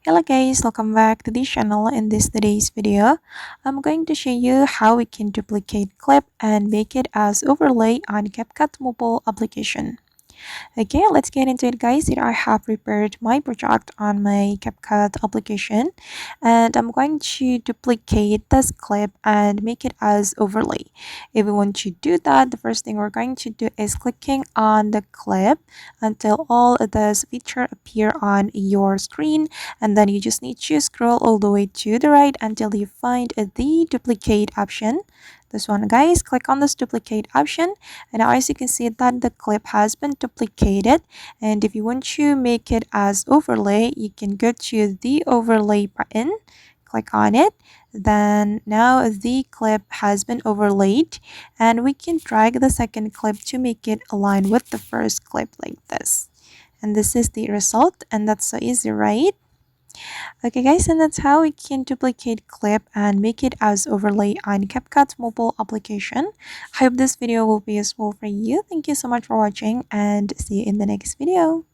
Hello guys, welcome back to the channel. In this today's video, I'm going to show you how we can duplicate clip and make it as overlay on CapCut mobile application. Okay, let's get into it guys. Here I have prepared my project on my CapCut application and I'm going to duplicate this clip and make it as overlay. If we want to do that, the first thing we're going to do is clicking on the clip until all of this feature appear on your screen, and then you just need to scroll all the way to the right until you find the duplicate option. This one guys, click on this duplicate option, and now as you can see that the clip has been duplicated. And if you want to make it as overlay, you can go to the overlay button, click on it. Then now the clip has been overlaid, and we can drag the second clip to make it align with the first clip like this. And this is the result, and that's so easy, right? Okay guys, and that's how we can duplicate clip and make it as overlay on CapCut mobile application. I hope this video will be useful for you. Thank you so much for watching and see you in the next video.